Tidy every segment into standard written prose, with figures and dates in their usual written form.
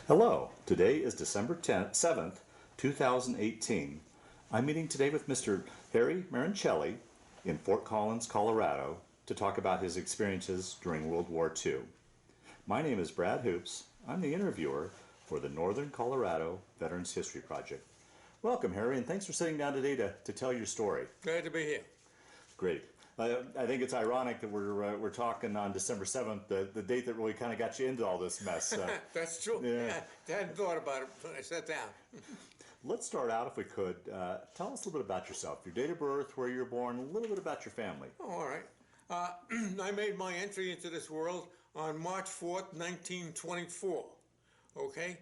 Hello, today is December 7th, 2018. I'm meeting today with Mr. Harry Maroncelli in Fort Collins, Colorado, to talk about his experiences during World War II. My name is Brad Hoops. I'm the interviewer for the Northern Colorado Veterans History Project. Welcome, Harry, and thanks for sitting down today to tell your story. Glad to be here. Great. I think it's ironic that we're talking on December 7th, the date that really kind of got you into all this mess. That's true. Yeah. I hadn't thought about it when I sat down. Let's start out, if we could. Tell us a little bit about yourself, your date of birth, where you were born, a little bit about your family. Oh, all right. I made my entry into this world on March 4th, 1924, okay,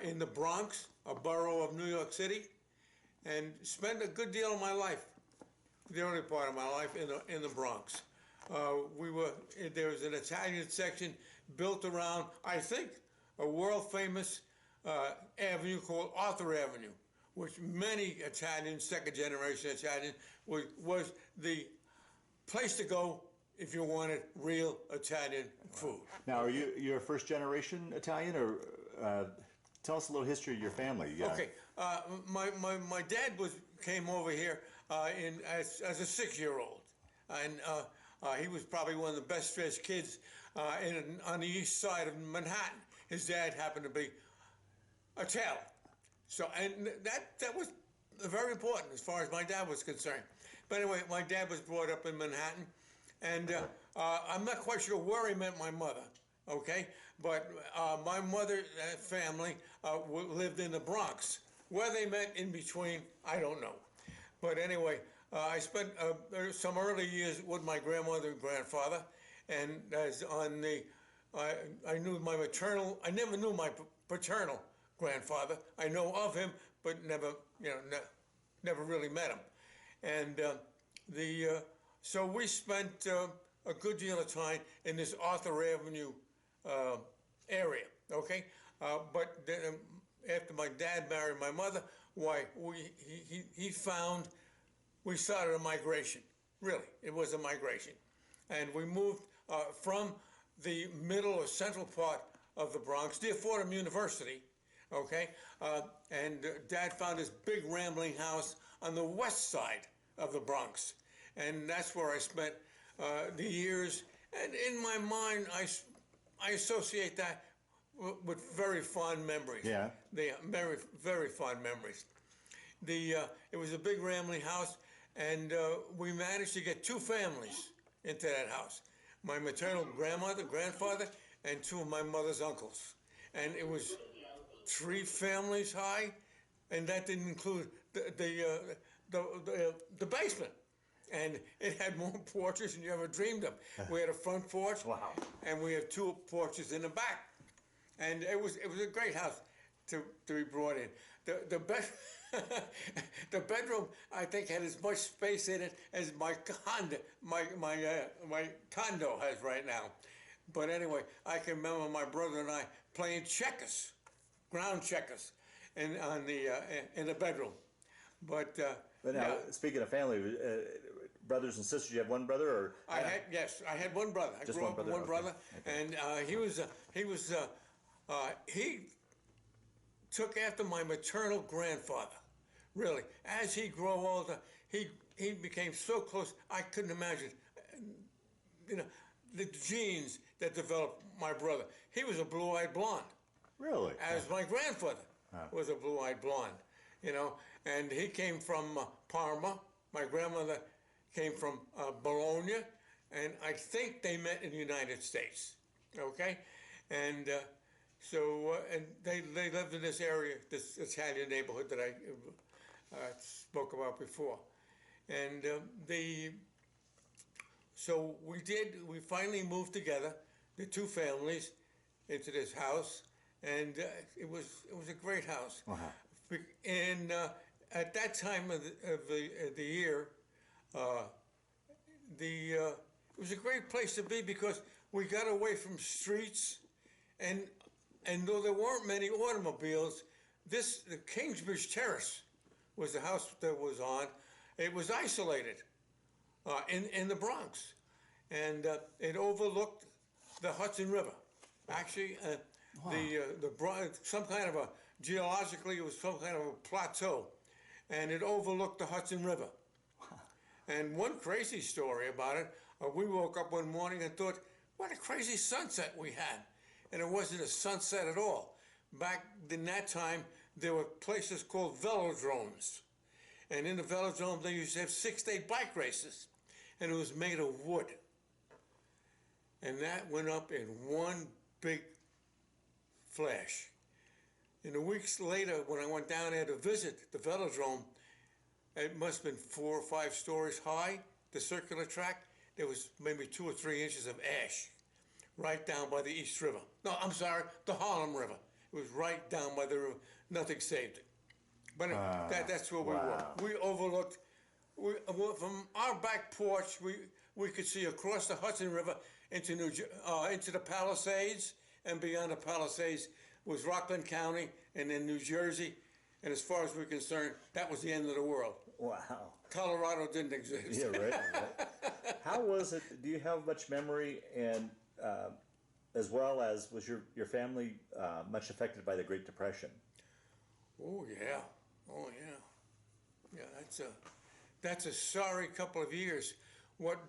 in the Bronx, a borough of New York City, and spent a good deal of my life, the early part of my life, in the Bronx. There was an Italian section built around, I think, a world-famous avenue called Arthur Avenue, which many Italians, second-generation Italian, was the place to go if you wanted real Italian food. Now, you're a first-generation Italian, or tell us a little history of your family? Yeah. Okay, my dad came over here as a 6-year-old, and he was probably one of the best-dressed kids on the east side of Manhattan. His dad happened to be a tailor, and that was very important as far as my dad was concerned. But anyway, my dad was brought up in Manhattan, and I'm not quite sure where he met my mother. Okay, but my mother's family lived in the Bronx. Where they met in between, I don't know. But anyway, I spent some early years with my grandmother and grandfather, and I knew my maternal. I never knew my paternal grandfather. I know of him, but never really met him. And so we spent a good deal of time in this Arthur Avenue area, okay? But then, after my dad married my mother, we started a migration. Really, it was a migration. And we moved from the middle or central part of the Bronx near Fordham University, okay? And Dad found this big rambling house on the west side of the Bronx. And that's where I spent the years. And in my mind, I associate that with very fond memories. Yeah. Very, very fond memories. It was a big rambling house, and we managed to get 2 families into that house. My maternal grandfather, and 2 of my mother's uncles. And it was 3 families high, and that didn't include the basement. And it had more porches than you ever dreamed of. We had a front porch, Wow. and we had 2 porches in the back. And it was a great house to be brought in. The bedroom, I think, had as much space in it as my condo has right now. But anyway, I can remember my brother and I playing checkers, ground checkers, in the bedroom. But now, yeah. speaking of family, brothers and sisters, you have one brother, or I had one brother. I Just grew one up with brother? one brother, Okay. and he took after my maternal grandfather. Really, as he grew older, he became so close. I couldn't imagine, the genes that developed my brother. He was a blue-eyed blonde, Really? as my grandfather was a blue-eyed blonde. And he came from Parma. My grandmother came from Bologna, and I think they met in the United States. Okay, and and they lived in this area, this Italian neighborhood that I spoke about before, and so we finally moved together, the 2 families, into this house, and it was a great house. Uh-huh. And at that time of the year, it was a great place to be because we got away from streets, and though there weren't many automobiles, the Kingsbridge Terrace was the house that was on. It was isolated in the Bronx, and it overlooked the Hudson River. Actually, Wow. Some kind of a, geologically, it was some kind of a plateau, and it overlooked the Hudson River. And one crazy story about it, we woke up one morning and thought, what a crazy sunset we had. And it wasn't a sunset at all. Back in that time, there were places called velodromes. And in the velodrome, they used to have 6-day bike races. And it was made of wood. And that went up in one big flash. And the weeks later, when I went down there to visit the velodrome, it must have been 4 or 5 stories high, the circular track. There was maybe 2 or 3 inches of ash right down by the East River. No, I'm sorry, the Harlem River. It was right down by the river. Nothing saved it. But that's where we were. We overlooked, from our back porch, we could see across the Hudson River into the Palisades, and beyond the Palisades was Rockland County and then New Jersey. And as far as we're concerned, that was the end of the world. Wow. Colorado didn't exist. Yeah, right. How was it? Do you have much memory, and as well as was your family much affected by the Great Depression? Oh yeah, yeah. That's a sorry couple of years. What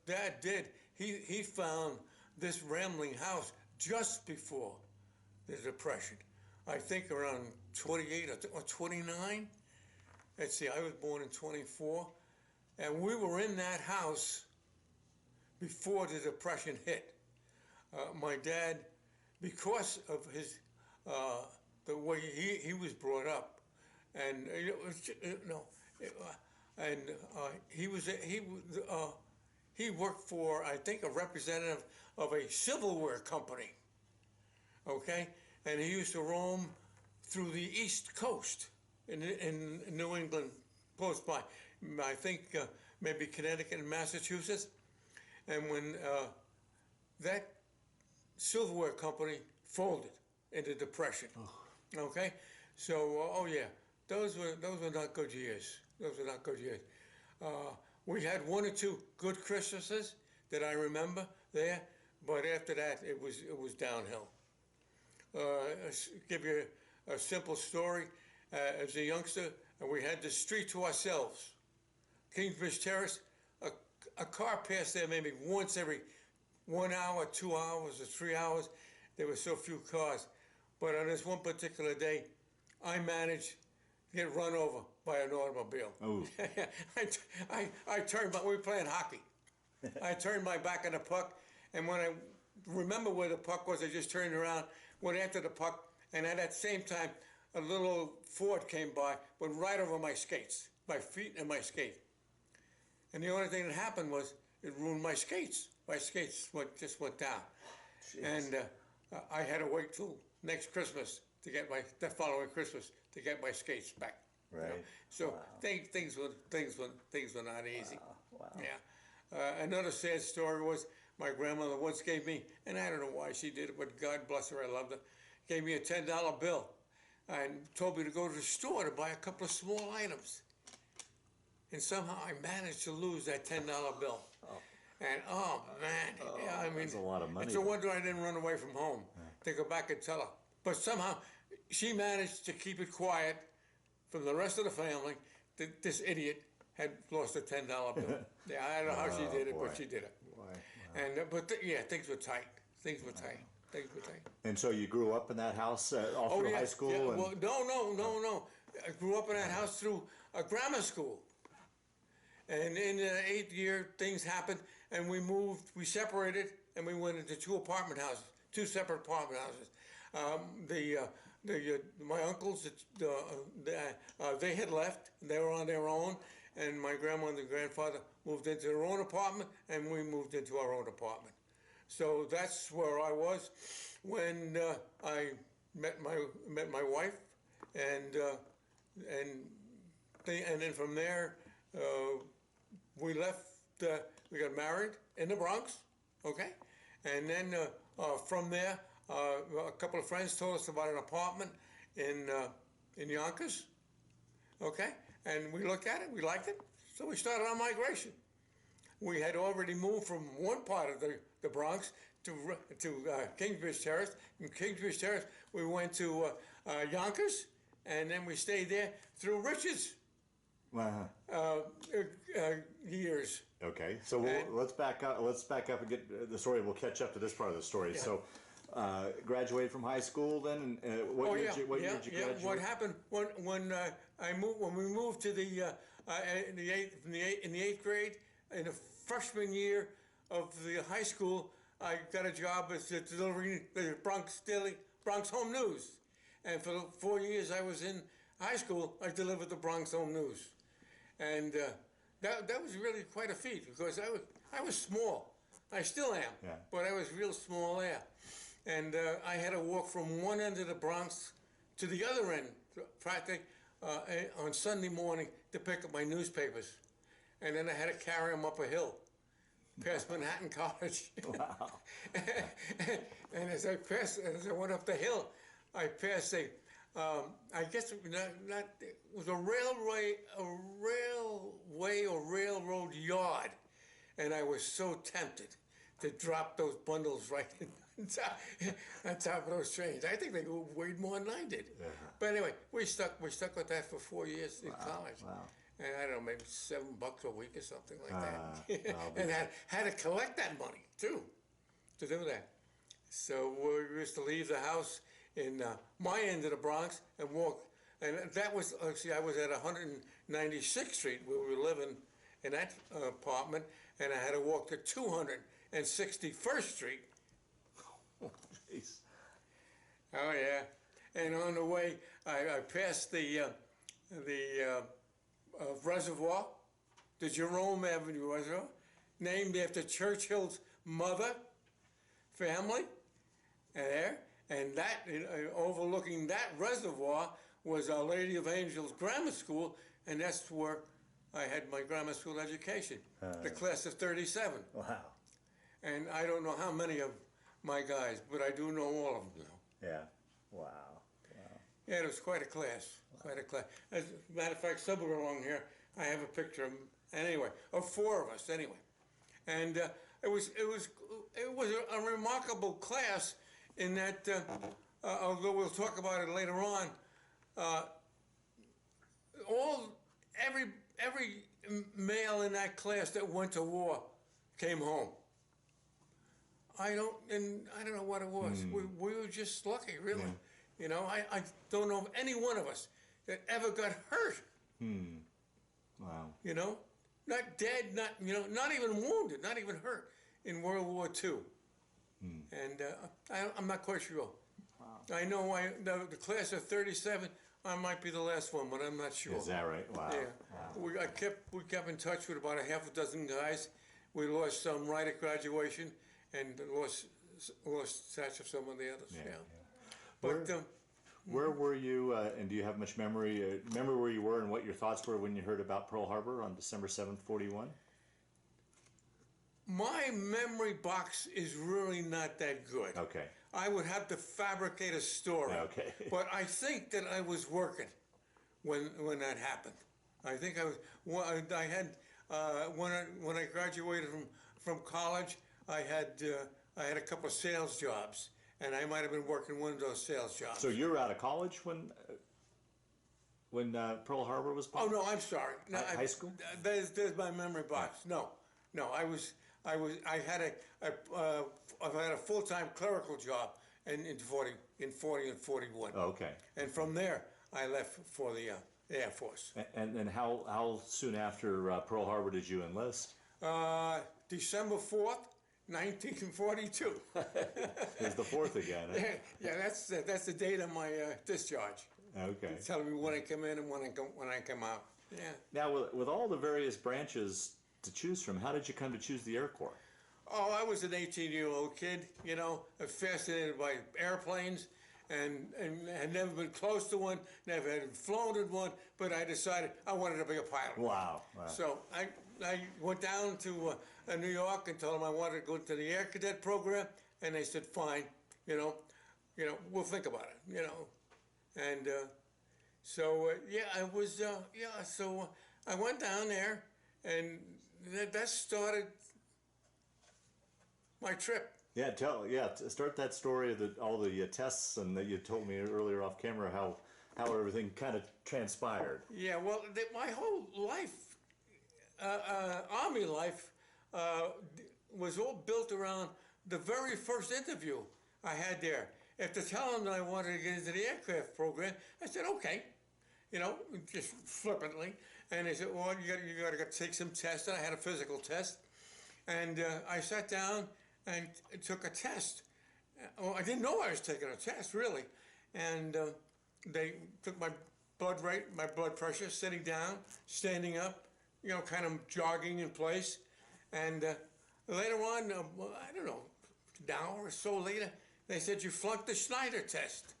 Dad did, he found this rambling house just before the Depression. I think around 28 or 29. Let's see, I was born in 24. And we were in that house before the Depression hit. My dad, because of his, the way he was brought up, and he worked for, I think, a representative of a silverware company. Okay, and he used to roam through the East Coast in New England, close by. I think maybe Connecticut and Massachusetts. And when that silverware company folded in the Depression, okay, so those were not good years. Those were not good years. We had 1 or 2 good Christmases that I remember there, but after that it was downhill. Give you a simple story. As a youngster, we had the street to ourselves. Kingsbridge Terrace, a car passed there maybe once every 1 hour, 2 hours, or 3 hours. There were so few cars. But on this one particular day, I managed to get run over by an automobile. Oh. I turned, we were playing hockey. I turned my back on the puck, and when I remember where the puck was, I just turned around, went after the puck, and at that same time, a little Ford came by, went right over my skates, my feet and my skate. And the only thing that happened was it ruined my skates. My skates just went down. Jeez. And I had to wait till next Christmas the following Christmas to get my skates back. Right. You know? So wow. things were not easy. Wow. Yeah. Another sad story was my grandmother once gave me, and I don't know why she did it, but God bless her, I loved her, gave me a $10 bill and told me to go to the store to buy a couple of small items. And somehow I managed to lose that $10 bill. Oh. And oh man, yeah, I mean, that's a lot of money. It's a wonder I didn't run away from home to go back and tell her. But somehow she managed to keep it quiet from the rest of the family that this idiot had lost a $10 bill. Yeah, I don't know how she did it, but she did it. Wow. And things were tight. Things were tight. And so you grew up in that house all through high school? Yeah. And... Well, no. I grew up in that house through a grammar school. And in the 8th year, things happened, and we separated, and we went into 2 separate apartment houses. My uncles, they had left, they were on their own, and my grandmother and grandfather moved into their own apartment, and we moved into our own apartment. So that's where I was when I met my wife, and then from there we left. We got married in the Bronx, okay, and then from there a couple of friends told us about an apartment in Yonkers, okay, and we looked at it, we liked it, so we started our migration. We had already moved from one part of the Bronx to Kingsbridge Terrace. From Kingsbridge Terrace, we went to Yonkers, and then we stayed there through Richards years. Okay, so let's back up. Let's back up and get the story. We'll catch up to this part of the story. Yeah. So, graduated from high school then, and what year did you graduate? What happened when we moved to the in the eighth grade, in the freshman year of the high school, I got a job as delivering the Bronx Home News, and for the 4 years I was in high school, I delivered the Bronx Home News, and that was really quite a feat because I was small. I still am, but I was real small there, and I had to walk from one end of the Bronx to the other end, practically on Sunday morning to pick up my newspapers, and then I had to carry them up a hill past Manhattan College. Wow. And as I went up the hill, I passed I guess it was a railway or railroad yard, and I was so tempted to drop those bundles right on top of those trains. I think they weighed more than I did. But anyway, we stuck with that for 4 years in college. Wow. And I don't know, maybe $7 a week or something like that. And had to collect that money too to do that. So we used to leave the house in my end of the Bronx and walk. And that was actually, I was at 196th Street where we were living in that apartment, and I had to walk to 261st Street. Oh, jeez. Oh yeah, and on the way I passed the reservoir, the Jerome Avenue Reservoir, named after Churchill's mother family, and that overlooking that reservoir was Our Lady of Angels Grammar School, and that's where I had my grammar school education, the class of 37. Wow. And I don't know how many of my guys, but I do know all of them now. Yeah. Wow. Yeah, it was quite a class, quite a class. As a matter of fact, somewhere along here, I have a picture of 4 of us anyway. And it was a remarkable class in that, although we'll talk about it later on, every male in that class that went to war came home. I don't know what it was. We were just lucky, really. Yeah. You know, I don't know of any one of us that ever got hurt. Wow. You know, not dead, not even wounded, not even hurt in World War II. And I'm not quite sure. Wow. I know the class of 37, I might be the last one, but I'm not sure. Is that right? Wow. Yeah. Wow. We kept in touch with about a half a dozen guys. We lost some right at graduation, and lost touch of some of the others. Yeah. But where were you, and do you have much memory? Remember where you were and what your thoughts were when you heard about Pearl Harbor on December 7th, 41? My memory box is really not that good. Okay. I would have to fabricate a story. Okay. But I think that I was working when that happened. I think I was. I had when I graduated from college, I had a couple of sales jobs, and I might have been working one of those sales jobs. So you were out of college when Pearl Harbor was bombed? Oh no, I'm sorry. No, high school? There's my memory box. No, I had a full-time clerical job in 40 and 41. Oh, okay. And from there, I left for the Air Force. And then how soon after Pearl Harbor did you enlist? December 4th, 1942. There's the 4th again. Huh? Yeah, that's the date of my discharge. Okay. It's telling me when I come in and when I come out. Yeah. Now, with all the various branches to choose from, how did you come to choose the Air Corps? Oh, I was an 18-year-old kid, fascinated by airplanes, and had never been close to one, never had flown in one, but I decided I wanted to be a pilot. Wow. So I went down to New York and told them I wanted to go into the Air Cadet program, and they said, fine, we'll think about it, And so I went down there, and that started my trip. Yeah, start that story of all the tests and that you told me earlier off camera how everything kind of transpired. Yeah, well, my whole life, Army life, uh, was all built around the very first interview I had there. After telling them I wanted to get into the aircraft program, I said, okay, just flippantly. And they said, well, you got to take some tests. And I had a physical test. And I sat down and took a test. Well, I didn't know I was taking a test, really. And they took my blood rate, my blood pressure, sitting down, standing up, kind of jogging in place. And later on, I don't know, an hour or so later, they said, you flunked the Schneider test.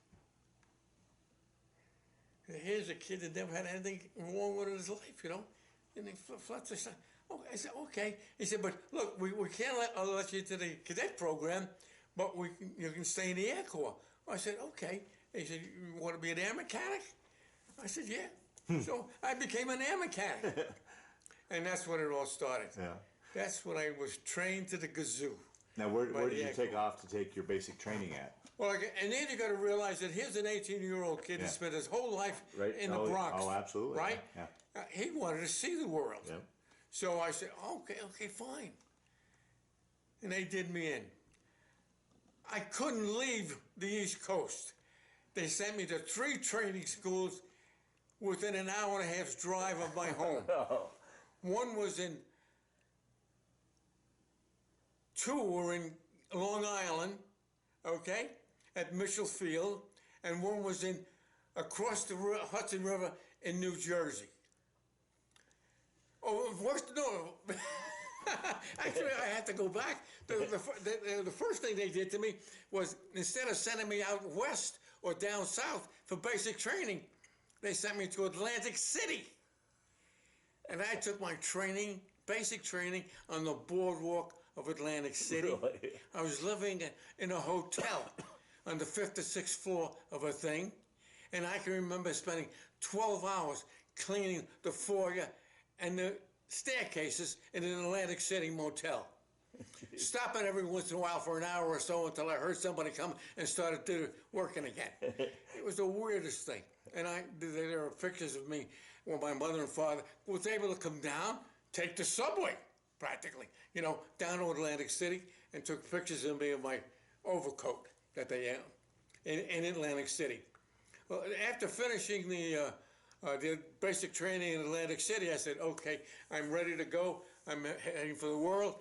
Here's a kid that never had anything wrong with his life, and they flunked the Schneider. Oh, I said, okay. He said, but look, we can't let you into the cadet program, but you can stay in the Air Corps. I said, okay. He said, you want to be an air mechanic? I said, yeah. So I became an air mechanic. And that's when it all started. Yeah. That's when I was trained to the gazoo. Now, where did you take off to take your basic training at? Well, and then you got to realize that here's an 18-year-old kid who spent his whole life in the Bronx. Oh, absolutely. Right? Yeah. He wanted to see the world. Yeah. So I said, okay, fine. And they did me in. I couldn't leave the East Coast. They sent me to 3 training schools within an hour and a half's drive of my home. Oh. One was in, 2 were in Long Island, okay, at Mitchell Field, and one was in across the Hudson River in New Jersey. Oh, no. Actually, I had to go back. The first thing they did to me was, instead of sending me out west or down south for basic training, they sent me to Atlantic City. And I took my training, basic training, on the boardwalk of Atlantic City. Really? I was living in a hotel on the 5th or 6th floor of a thing. And I can remember spending 12 hours cleaning the foyer and the staircases in an Atlantic City motel. Stopping every once in a while for an hour or so until I heard somebody come and started working again. It was the weirdest thing. And there are pictures of me when my mother and father was able to come down, take the subway, practically, down to Atlantic City, and took pictures of me in my overcoat that they had in Atlantic City. Well, after finishing the basic training in Atlantic City, I said, okay, I'm ready to go. I'm heading for the world.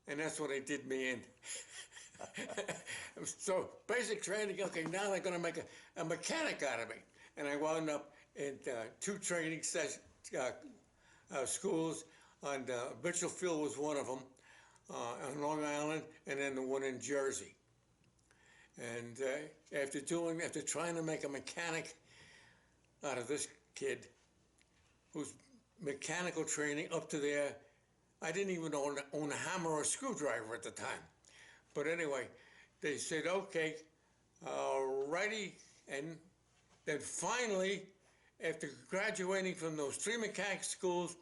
And that's when they did me in. So basic training, okay, now they're going to make a mechanic out of me. And I wound up in 2 training schools. On Mitchell Field was one of them, on Long Island, and then the one in Jersey. And after trying to make a mechanic out of this kid, whose mechanical training up to there, I didn't even own a hammer or a screwdriver at the time. But anyway, they said, okay, righty. And then finally, after graduating from those 3 mechanic schools,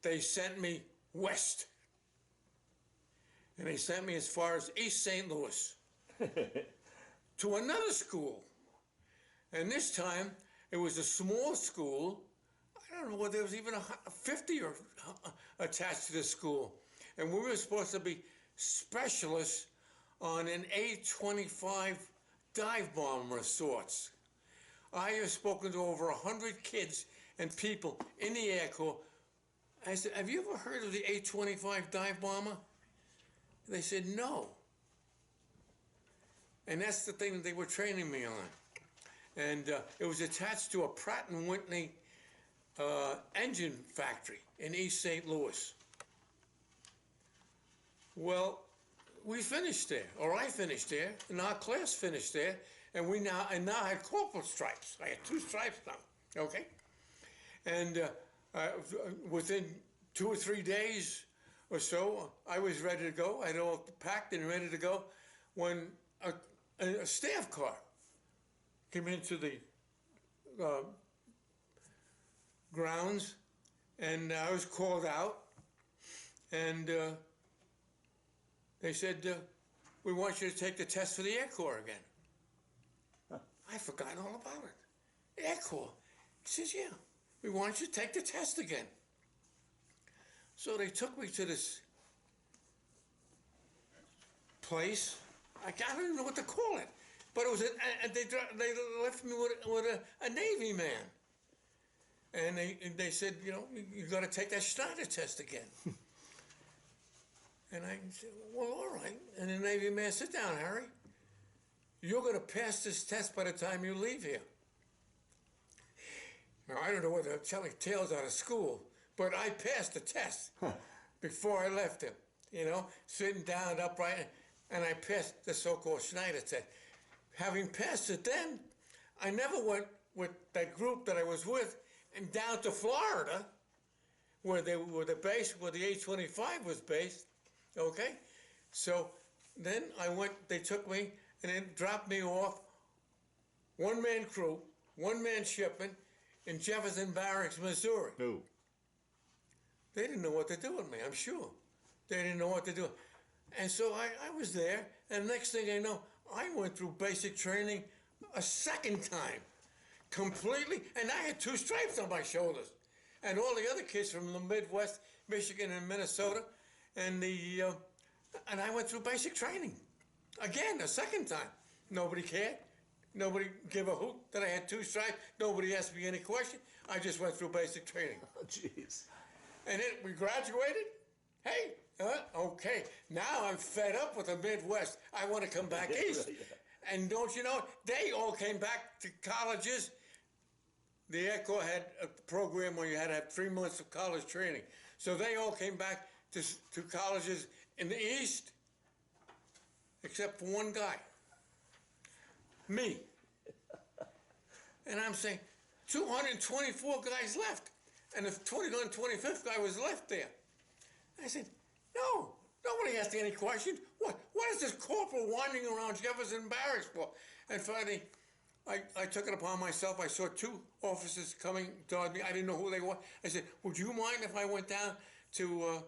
they sent me west. And they sent me as far as East St. Louis to another school. And this time, it was a small school. I don't know whether there was even 50 or attached to the school. And we were supposed to be specialists on an A-25 dive bomber of sorts. I have spoken to over 100 kids and people in the Air Corps. I said, have you ever heard of the A-25 dive bomber? They said, no. And that's the thing that they were training me on. And it was attached to a Pratt & Whitney engine factory in East St. Louis. Well, we finished there, or I finished there, and our class finished there, and I now had corporal stripes. I had 2 stripes now, okay? And within 2 or 3 days or so, I was ready to go. I had all packed and ready to go when a staff car came into the grounds, and I was called out, and they said, we want you to take the test for the Air Corps again. I forgot all about it. Air Corps. He says, yeah, we want you to take the test again. So they took me to this place. I don't even know what to call it. But it was they left me with a Navy man. And they said, you know, you got to take that Schneider test again. And I said, well, all right. And the Navy man, sit down, Harry. You're going to pass this test by the time you leave here. Now, I don't know whether I'm telling tales out of school, but I passed the test before I left him, you know, sitting down upright, and I passed the so-called Schneider test. Having passed it then, I never went with that group that I was with and down to Florida, where they were the base, where the H-25 was based, okay? So then I went, they took me and then dropped me off, one-man crew, one-man shipment in Jefferson Barracks, Missouri. No. They didn't know what to do with me, I'm sure. They didn't know what to do. And so I was there, and next thing I know, I went through basic training a second time, completely, and I had 2 stripes on my shoulders. And all the other kids from the Midwest, Michigan and Minnesota, and I went through basic training. Again, a second time. Nobody cared. Nobody gave a hoot that I had 2 stripes. Nobody asked me any question. I just went through basic training. Oh, jeez. And then we graduated. Hey, okay, now I'm fed up with the Midwest. I want to come back east. Yeah. And don't you know, they all came back to colleges. The Air Corps had a program where you had to have 3 months of college training. So they all came back to colleges in the East, except for one guy, me. And I'm saying, 224 guys left, and the 225th guy was left there. I said, no, nobody asked any questions. What is this corporal wandering around Jefferson Barracks for? And finally, I took it upon myself. I saw 2 officers coming toward me. I didn't know who they were. I said, would you mind if I went down to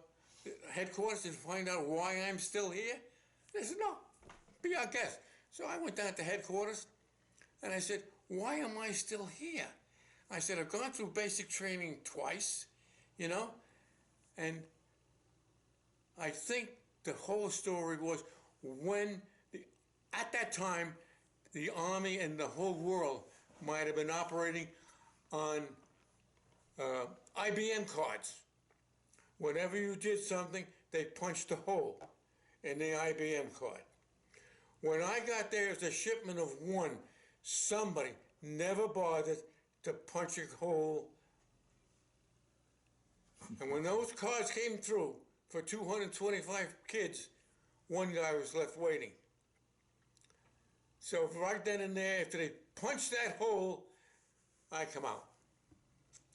headquarters and find out why I'm still here? They said, no, be our guest. So I went down to headquarters, and I said, why am I still here? I said, I've gone through basic training twice, you know, and I think the whole story was at that time, the Army and the whole world might have been operating on IBM cards. Whenever you did something, they punched a hole in the IBM card. When I got there as a shipment of 1, somebody never bothered to punch a hole. And when those cards came through for 225 kids, 1 guy was left waiting. So right then and there, after they punched that hole, I come out.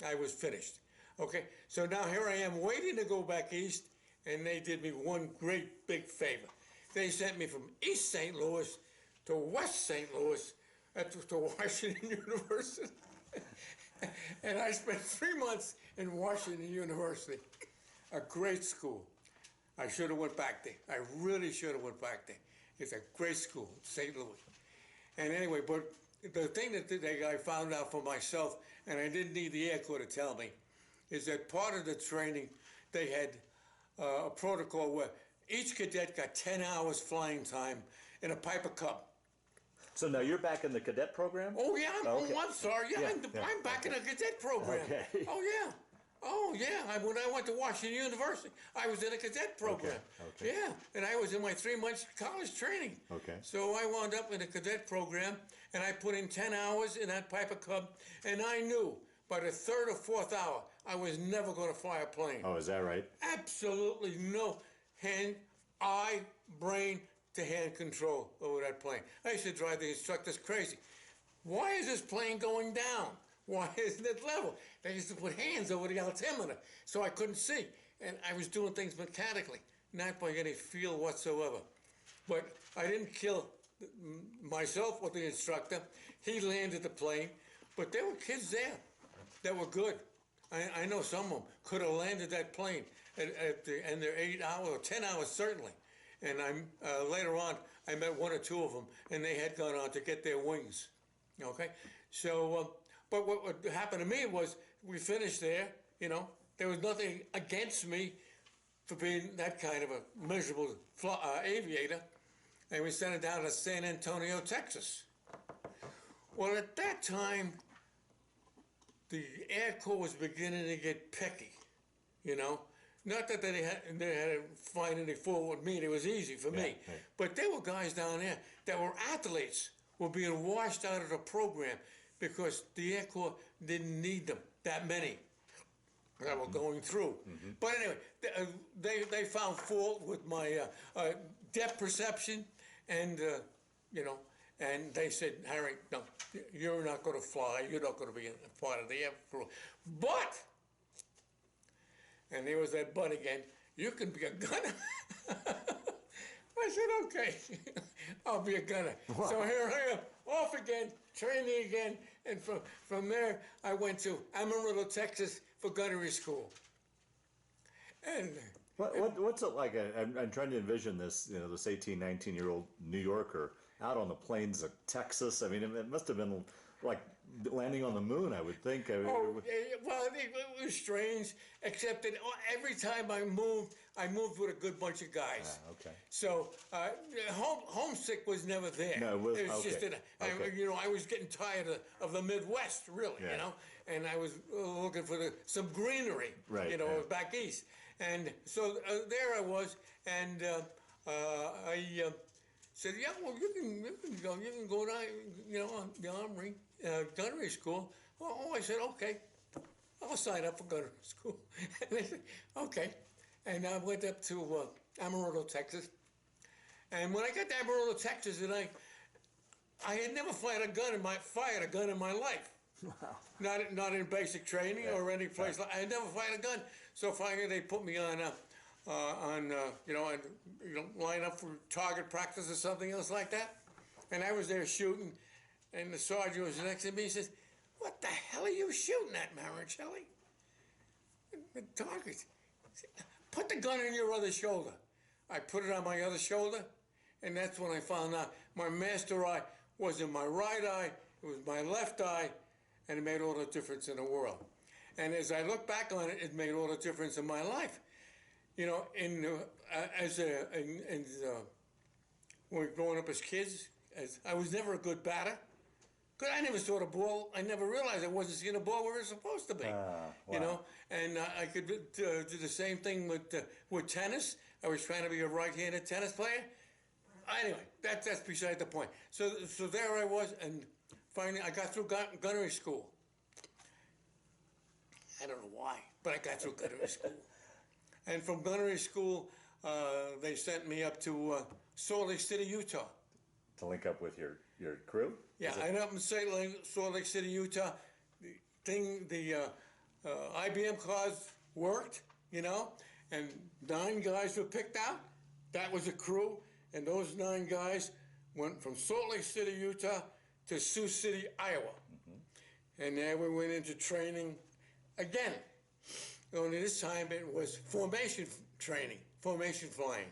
I was finished. Okay, so now here I am waiting to go back east, and they did me one great big favor. They sent me from East St. Louis to West St. Louis to Washington University. And I spent 3 months in Washington University, a great school. I should have went back there. I really should have went back there. It's a great school, St. Louis. And anyway, but the thing that I found out for myself, and I didn't need the Air Corps to tell me, is that part of the training, they had a protocol where each cadet got 10 hours flying time in a Piper Cub. So now you're back in the cadet program? Oh, yeah. Okay. I'm sorry. Yeah, I'm back in the cadet program. Okay. Oh, yeah. Oh, yeah. When I went to Washington University, I was in a cadet program. Okay. Yeah, and I was in my 3 months college training. Okay. So I wound up in a cadet program, and I put in 10 hours in that Piper Cub, and I knew by the 3rd or 4th hour, I was never going to fly a plane. Oh, is that right? Absolutely no eye, brain to hand control over that plane. I used to drive the instructors crazy. Why is this plane going down? Why isn't it level? They used to put hands over the altimeter so I couldn't see. And I was doing things mechanically, not by any feel whatsoever. But I didn't kill myself or the instructor. He landed the plane. But there were kids there that were good. I know some of them could have landed that plane in their 8 hours or 10 hours certainly. and later on I met one or two of them, and they had gone on to get their wings. Okay, so but what happened to me was we finished there. You know, there was nothing against me for being that kind of a miserable aviator, and we sent it down to San Antonio, Texas. Well, at that time, the Air Corps was beginning to get picky, you know. Not that they had to find any fault with me. It was easy for me. Yeah. But there were guys down there that were athletes were being washed out of the program because the Air Corps didn't need them, that many that were going through. But anyway, they found fault with my depth perception, and you know, and they said, Harry, no, you're not going to fly. You're not going to be a part of the Air Force. But, and there was that but again, you can be a gunner. I said, okay, I'll be a gunner. Wow. So here I am, off again, training again, and from there I went to Amarillo, Texas for gunnery school. And what's it like? I'm trying to envision this, you know, this 18, 19-year-old New Yorker out on the plains of Texas. I mean, it must have been like landing on the moon, I would think. Well, it was strange, except that every time I moved with a good bunch of guys. Okay. So homesick was never there. No, it was okay. Just that I was getting tired of the Midwest, really, yeah. you know, and I was looking for some greenery, right, you know, yeah. back east. And so there I was, and I said, yeah, well, you can go down, you know, on the Armory gunnery school. Oh, I said, okay, I'll sign up for gunnery school. And they said, okay. And I went up to Amarillo, Texas. And when I got to Amarillo, Texas, and I had never fired a gun in my life. Wow. Not in basic training or any place. I had never fired a gun. So finally, they put me on line up for target practice or something else like that. And I was there shooting, and the sergeant was next to me. He says, "What the hell are you shooting at, Maroncelli?" The target. Put the gun on your other shoulder. I put it on my other shoulder, and that's when I found out my master eye was in my right eye. It was my left eye, and it made all the difference in the world. And as I look back on it, it made all the difference in my life. You know, when we were growing up as kids, I was never a good batter. Because I never saw the ball. I never realized I wasn't seeing the ball where it was supposed to be. Wow. You know, and I could do the same thing with tennis. I was trying to be a right-handed tennis player. Anyway, that's beside the point. So there I was, and finally I got through gunnery school. I don't know why, but I got through gunnery school. And from gunnery school, they sent me up to Salt Lake City, Utah. To link up with your crew? Yeah, I ended up in Salt Lake City, Utah. The IBM cars worked, you know, and 9 guys were picked out. That was a crew, and those 9 guys went from Salt Lake City, Utah to Sioux City, Iowa. Mm-hmm. And there we went into training again. Only this time it was formation training, formation flying.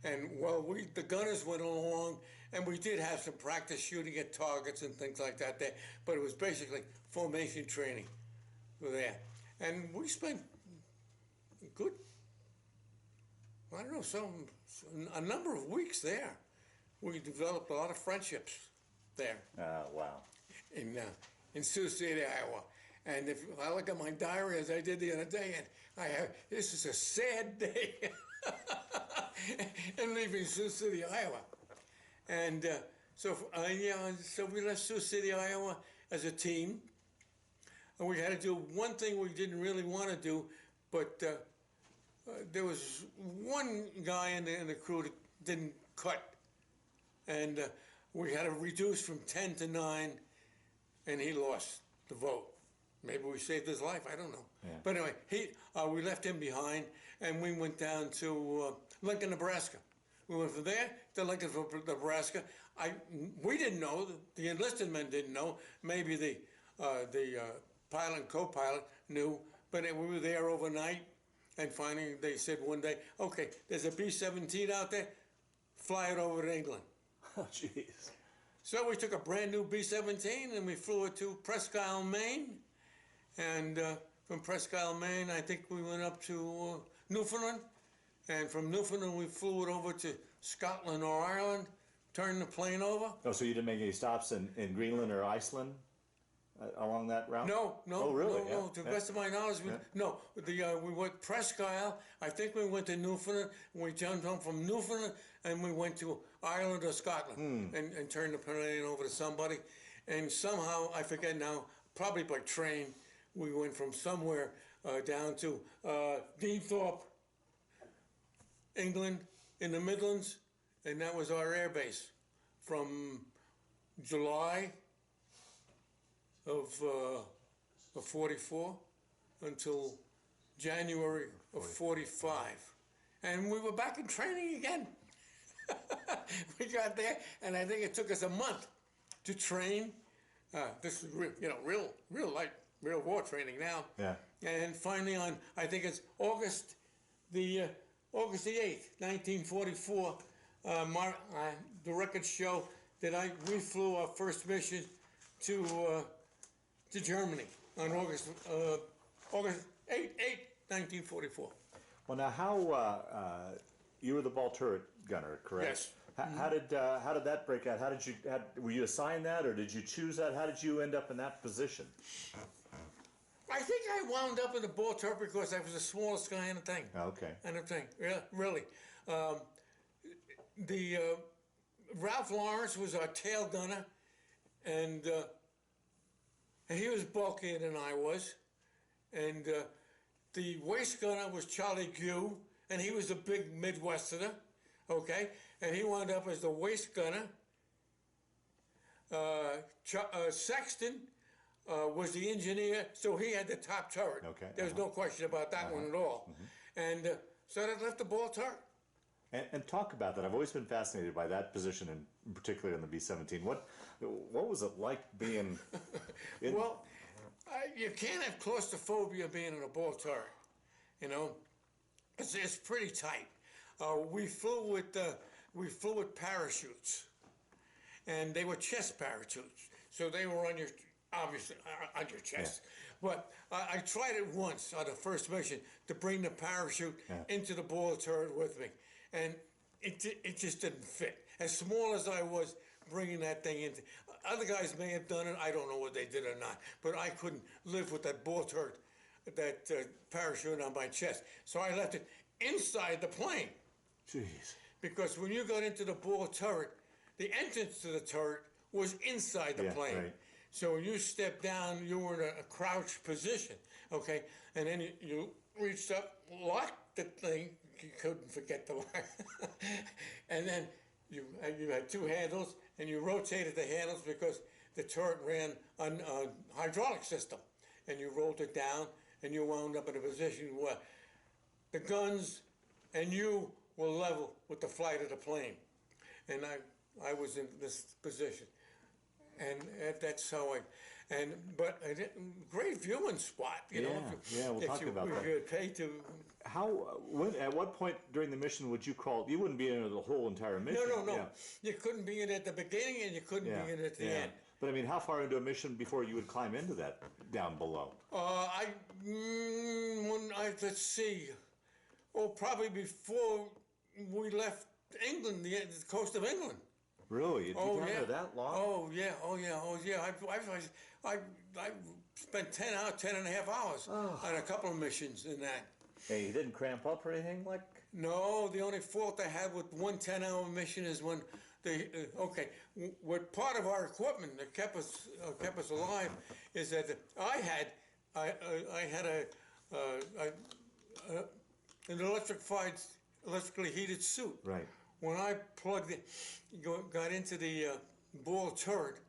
And well, the gunners went along, and we did have some practice shooting at targets and things like that there, but it was basically formation training there. And we spent a number of weeks there. We developed a lot of friendships there. Wow. In Sioux City, Iowa. And if I look at my diary as I did the other day, and this is a sad day in leaving Sioux City, Iowa. And so we left Sioux City, Iowa as a team. And we had to do one thing we didn't really want to do, but there was one guy in the crew that didn't cut. And we had to reduce from 10 to 9, and he lost the vote. Maybe we saved his life, I don't know. Yeah. But anyway, we left him behind, and we went down to Lincoln, Nebraska. We went from there to Lincoln, Nebraska. We didn't know, the enlisted men didn't know. Maybe the pilot and co-pilot knew, but we were there overnight, and finally they said one day, okay, there's a B-17 out there. fly it over to England. Oh, jeez. So we took a brand new B-17 and we flew it to Presque Isle, Maine. And from Presque Isle, Maine, I think we went up to Newfoundland. And from Newfoundland, we flew it over to Scotland or Ireland, turned the plane over. Oh, so you didn't make any stops in Greenland or Iceland along that route? No. Oh, really? No. To the best of my knowledge, we went Presque Isle. I think we went to Newfoundland. We jumped home from Newfoundland, and we went to Ireland or Scotland and turned the plane over to somebody. And somehow, I forget now, probably by train, we went from somewhere down to Deanthorpe, England, in the Midlands, and that was our air base from July of 44 until January of 45. And we were back in training again. We got there, and I think it took us a month to train. This is real war training now. Yeah. And finally on, I think it's August the 8th, 1944, the records show that we flew our first mission to Germany on August 8, 1944. Well, now how you were the ball turret gunner, correct? Yes. How did that break out? Were you assigned that, or did you choose that? How did you end up in that position? I think I wound up in the ball turret because I was the smallest guy in the thing. Okay. In the thing, yeah, really. Ralph Lawrence was our tail gunner, and he was bulkier than I was. And the waist gunner was Charlie Gue, and he was a big Midwesterner, okay? And he wound up as the waist gunner. Sexton was the engineer, so he had the top turret. Okay. There was no question about that one at all. And so that left the ball turret. And talk about that. I've always been fascinated by that position, and particularly on the B-17. What was it like being in... Well, you can't have claustrophobia being in a ball turret. You know, it's pretty tight. We flew with parachutes, and they were chest parachutes, so they were obviously on your chest. Yeah. But I tried it once on the first mission to bring the parachute into the ball turret with me, and it just didn't fit. As small as I was, bringing that thing into, other guys may have done it. I don't know what they did or not, but I couldn't live with that ball turret, that parachute on my chest. So I left it inside the plane. Jeez. Because when you got into the ball turret, the entrance to the turret was inside the plane. Right. So when you stepped down, you were in a crouched position, okay? And then you reached up, locked the thing. You couldn't forget the lock. And then you had two handles, and you rotated the handles because the turret ran on a hydraulic system. And you rolled it down, and you wound up in a position where the guns and you were level with the flight of the plane. And I was in this position. And that's how but a great viewing spot, you know. Yeah, we'll talk about that. If you pay to... At what point during the mission would you call, you wouldn't be in the whole entire mission? No. Yeah. You couldn't be in at the beginning, and you couldn't be in at the end. But I mean, how far into a mission before you would climb into that down below? Let's see. Oh, probably before we left England, the coast of England. Really? Did you get there that long? Oh yeah. I spent 10 and a half hours on a couple of missions in that. Hey, you didn't cramp up or anything like? No, the only fault I had with one 10-hour mission is when what part of our equipment that kept us alive is that I had an electrically heated suit. Right. When I got into the ball turret,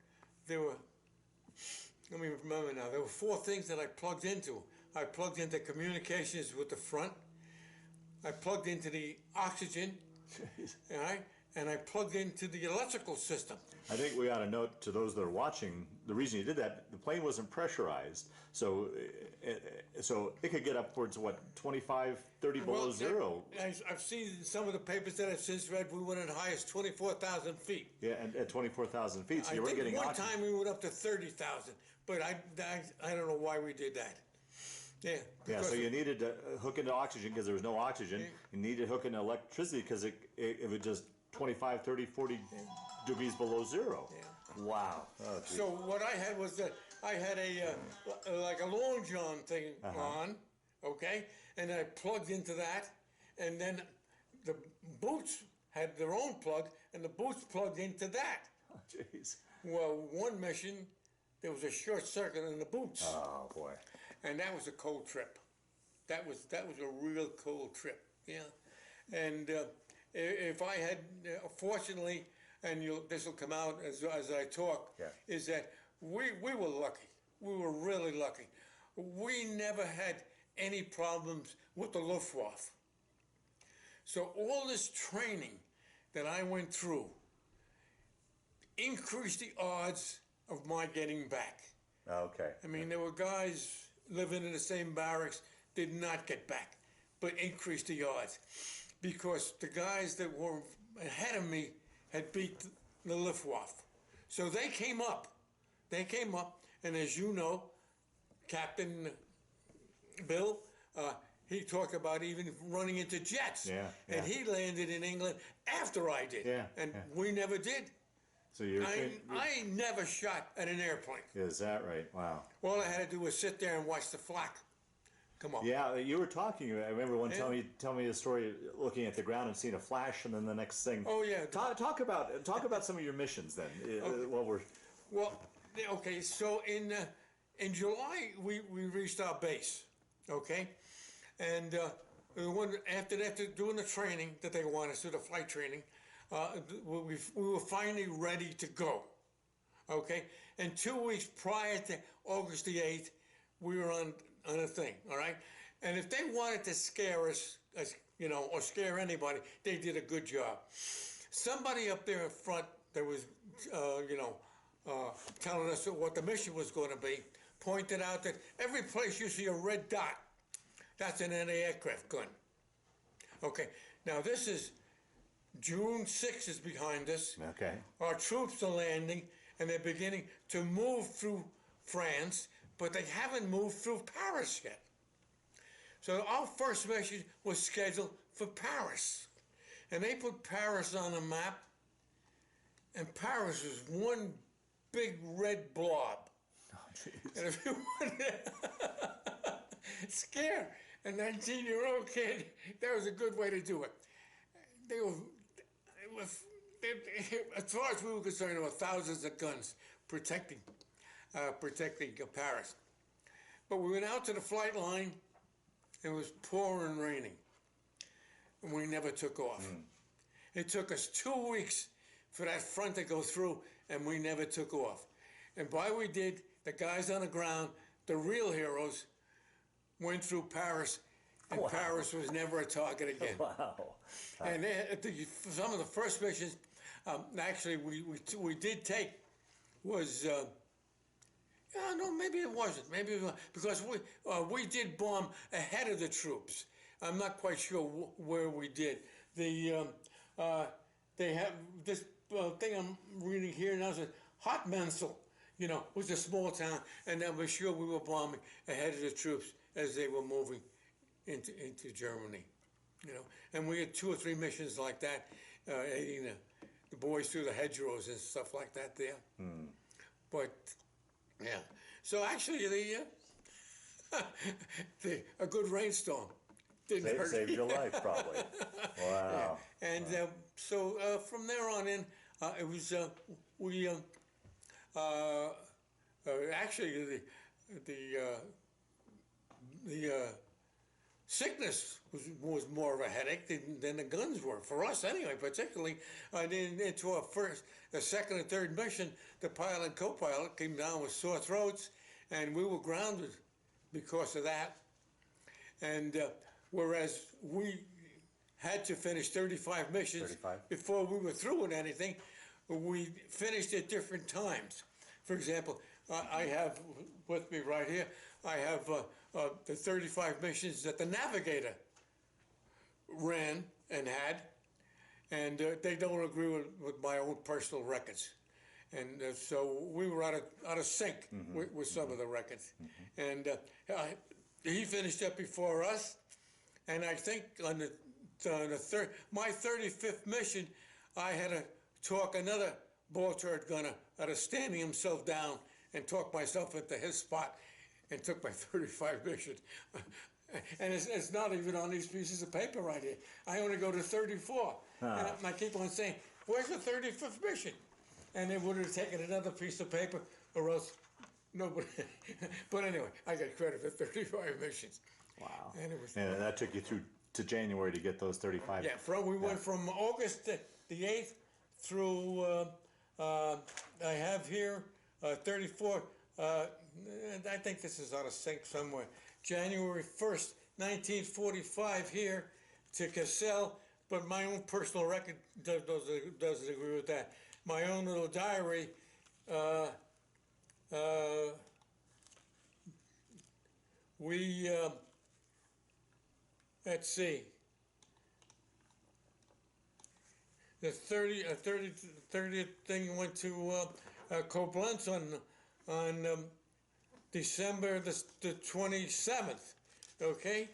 let me remember now, there were four things that I plugged into. I plugged into communications with the front. I plugged into the oxygen, right? and I plugged into the electrical system. I think we ought to note to those that are watching, the reason you did that, the plane wasn't pressurized, so it could get upwards of, what, 25, 30 below zero. I've seen some of the papers that I've since read, we went as high as 24,000 feet. Yeah, and at 24,000 feet, so you I were think getting one oxygen. time we went up to 30,000, but I don't know why we did that. Yeah. Yeah, so you needed to hook into oxygen because there was no oxygen. You needed to hook into electricity because it was just 25, 30, 40 degrees below zero. Yeah. Wow. Oh, So what I had was that I had like a long john thing on, okay, and I plugged into that, and then the boots had their own plug, and the boots plugged into that. Oh, jeez. Well, one mission, there was a short circuit in the boots. Oh, boy. And that was a cold trip. That was a real cold trip. Yeah. And if I had, fortunately, and this will come out as I talk, is that we were lucky. We were really lucky. We never had any problems with the Luftwaffe. So all this training that I went through increased the odds of my getting back. Okay. I mean, there were guys living in the same barracks, did not get back, but increased the odds. Because the guys that were ahead of me had beat the Luftwaffe. So they came up. And as you know, Captain Bill, he talked about even running into jets. Yeah, and he landed in England after I did. Yeah, and we never did. So I never shot at an airplane. Is that right? Wow. All I had to do was sit there and watch the flak come up. Yeah, you were talking. I remember one time you tell me a story, looking at the ground and seeing a flash, and then the next thing. Oh yeah. Talk about some of your missions then. Okay. So in July we reached our base. Okay, and after doing the training that they wanted us to, the flight training, we were finally ready to go. Okay, and 2 weeks prior to August the 8th, we were on a thing. All right, and if they wanted to scare us, or scare anybody, they did a good job. Somebody up there in front that was, telling us what the mission was going to be, pointed out that every place you see a red dot, that's an anti-aircraft gun. Okay, now this is June 6th is behind us. Okay. Our troops are landing, and they're beginning to move through France, but they haven't moved through Paris yet. So our first mission was scheduled for Paris. And they put Paris on a map, and Paris was one big red blob. Oh, jeez. And if you want to scare a 19-year-old kid, that was a good way to do it. As far as we were concerned, there were thousands of guns protecting Paris. But we went out to the flight line, it was pouring and raining, and we never took off. It took us 2 weeks for that front to go through, and we never took off. And by we did, the guys on the ground, the real heroes, went through Paris, and Paris was never a target again. Wow. And some of the first missions, actually, we did take was, no, maybe it wasn't. Maybe it was, because we did bomb ahead of the troops. I'm not quite sure where we did. They have this thing I'm reading here now says Hartmannsel, was a small town, and I'm sure we were bombing ahead of the troops as they were moving into Germany, and we had 2 or 3 missions like that, aiding the boys through the hedgerows and stuff like that there. But yeah, so actually a good rainstorm didn't hurt. Saved your life, probably. Wow. Yeah. And so from there on in, it was actually the sickness was more of a headache than the guns were, for us anyway, particularly. Into our second and third mission, the pilot and co-pilot came down with sore throats, and we were grounded because of that. And whereas we had to finish 35 missions 35. before we were through with anything. We finished at different times. For example, I have with me right here, I have the 35 missions that the Navigator ran and had, and they don't agree with my own personal records. And so we were out of sync with some of the records. And he finished up before us, and I think on the my 35th mission, I had to talk another ball-turret gunner out of standing himself down and talk myself into his spot, and took my 35 mission. And it's not even on these pieces of paper right here. I only go to 34. And I keep on saying, where's the 35th mission? And they would have taken another piece of paper, or else nobody. But anyway, I got credit for 35 missions. Wow. And it was. And that took you through to January to get those 35. Yeah, we went from August the 8th through. I have here 34. I think this is out of sync somewhere. January 1st, 1945 here to Cassell, but my own personal record doesn't agree with that. My own little diary, let's see, the 30th thing went to Koblenz on December the 27th, okay?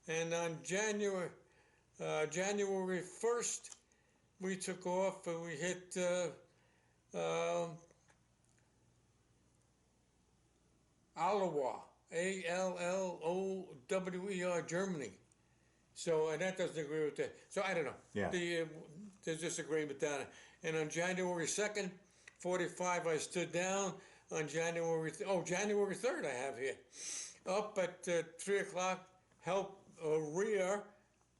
And on January 1st, we took off and we hit Allowa, Allower, Germany. So, and that doesn't agree with that. So I don't know. Yeah. There's disagreement down. And on January 2nd, 45, I stood down. On January 3rd, I have here. Up at 3 o'clock, help rear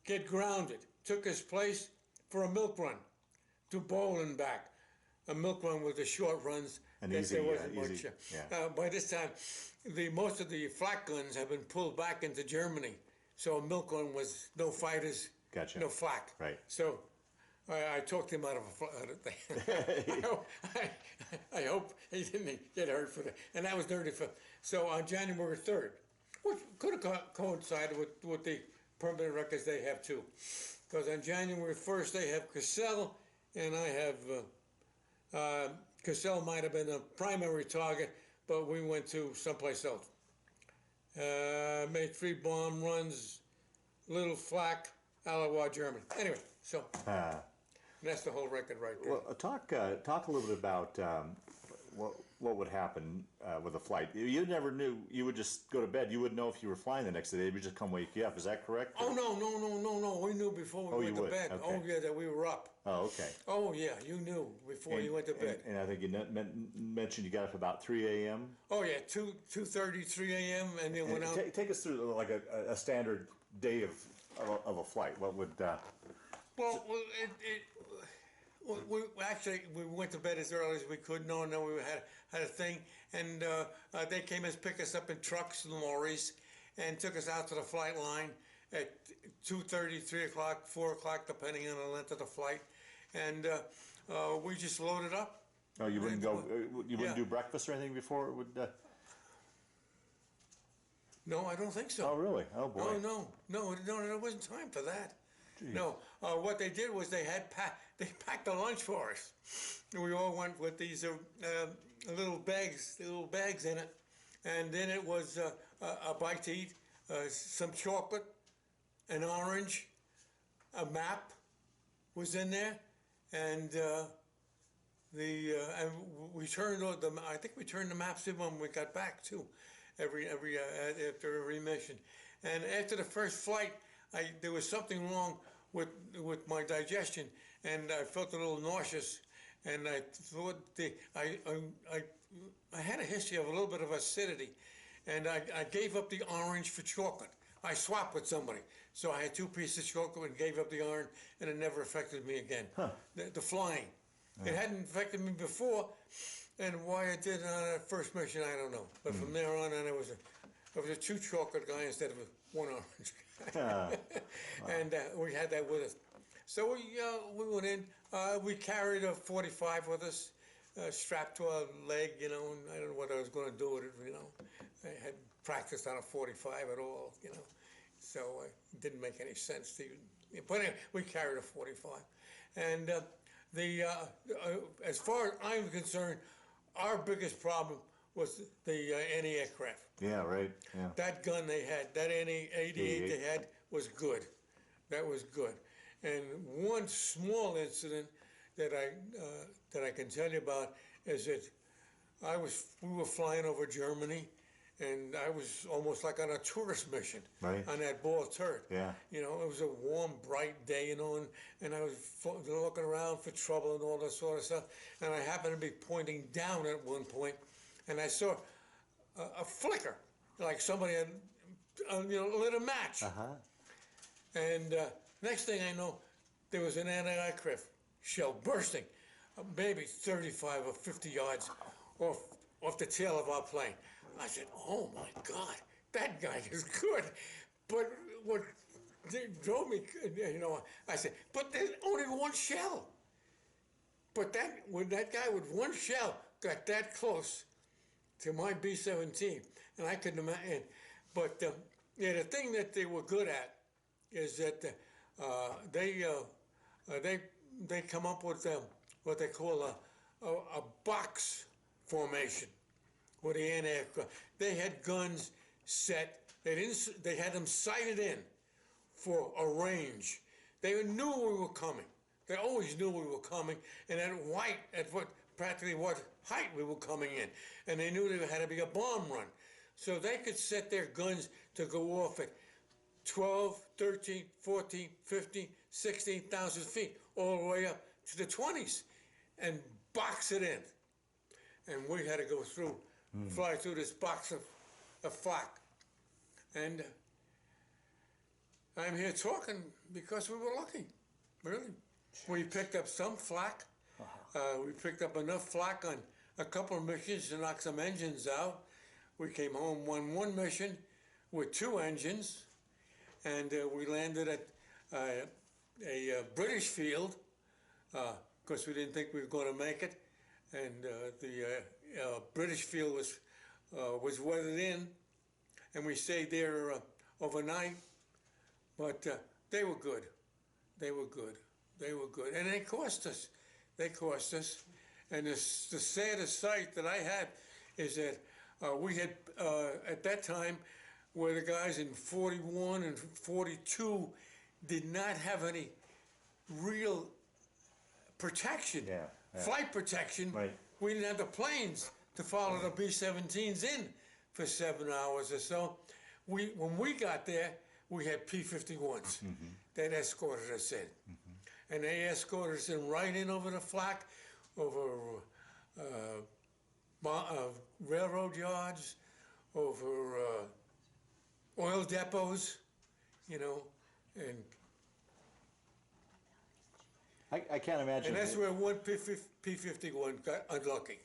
get grounded. Took his place for a milk run to Bowl and back. A milk run with the short runs. And easy, there wasn't easy. much. Yeah. By this time, most of the flak guns have been pulled back into Germany. So a milk run was no fighters, Gotcha. no flak. Right. So I talked him out of a thing. I hope he didn't get hurt for that. And that was 35th. So on January 3rd, which could have coincided with the permanent records they have too. Because on January 1st, they have Cassell, and I have, Cassell might have been the primary target, but we went to someplace else. Made 3 bomb runs, little flak, Allowa, Germany. Anyway, so. That's the whole record right there. Well, talk a little bit about what would happen with a flight. You never knew. You would just go to bed. You wouldn't know if you were flying the next day. They would just come wake you up. Is that correct? Oh, no. We knew before we went to bed. Okay. Oh, yeah, that we were up. Oh, okay. Oh, yeah, you knew before you went to bed. And I think you mentioned you got up about 3 a.m.? Oh, yeah, 2:30, 3 a.m., and then went out. Take us through like a standard day of a flight. What would... Well, we went to bed as early as we could, knowing that we had a thing, and they came and picked us up in trucks and lorries, and took us out to the flight line at 2:30, 3 o'clock, 4 o'clock, depending on the length of the flight, and we just loaded up. Oh, you wouldn't go. You wouldn't do breakfast or anything before it would. No, I don't think so. Oh, really? Oh, boy. No, there wasn't time for that. Jeez. No, what they did was they packed a lunch for us. We all went with these little bags in it, and then it was a bite to eat, some chocolate, an orange, a map was in there, and and we turned I think we turned the maps in when we got back too, after every mission, and after the first flight, there was something wrong with my digestion, and I felt a little nauseous, and I thought I had a history of a little bit of acidity, and I gave up the orange for chocolate. I swapped with somebody, so I had 2 pieces of chocolate and gave up the orange, and it never affected me again. Huh. The flying, it hadn't affected me before, and why it did on that first mission, I don't know. But from there on, it was a 2 chocolate guy instead of one orange guy. Wow. And we had that with us. So we went in. We carried a 45 with us, strapped to our leg, you know, and I don't know what I was going to do with it, you know. I had practiced on a 45 at all, you know, so it didn't make any sense to you. But anyway, we carried a 45. And as far as I'm concerned, our biggest problem was the anti-aircraft. Yeah, right. Yeah. That gun they had, that anti-88 they had, was good. That was good. And one small incident that I can tell you about is that we were flying over Germany, and I was almost like on a tourist mission Right. on that ball turret. Yeah. You know, it was a warm, bright day, you know, and I was looking around for trouble and all that sort of stuff. And I happened to be pointing down at one point, and I saw a flicker, like somebody had, lit a match. Uh-huh. And next thing I know, there was an anti-aircraft shell bursting, maybe 35 or 50 yards off the tail of our plane. I said, "Oh my God, that guy is good." But what drove me, you know, I said, "But there's only one shell." But when that guy with one shell got that close to my B-17, and I couldn't imagine. But the thing that they were good at is that they come up with what they call a box formation with the anti-aircraft. They had guns set. They had them sighted in for a range. They knew we were coming. They always knew we were coming, and practically what height we were coming in. And they knew there had to be a bomb run. So they could set their guns to go off at 12, 13, 14, 15, 16,000 feet, all the way up to the 20s, and box it in. And we had to go through, fly through this box of flak. And I'm here talking because we were lucky, really. We picked up some flak. We picked up enough flak on a couple of missions to knock some engines out. We came home on one mission with 2 engines, and we landed at a British field because we didn't think we were going to make it. And the British field was weathered in, and we stayed there overnight. But they were good. They were good. They were good. And they cost us. They cost us. And the saddest sight that I had is that we had, at that time, where the guys in 41 and 42 did not have any real protection, flight protection. Right. We didn't have the planes to follow the B-17s in for 7 hours or so. When we got there, we had P-51s that escorted us in. And they escorted us in right in over the flak, over railroad yards, over oil depots, you know, and I can't imagine. and that's where one P-51 got unlucky.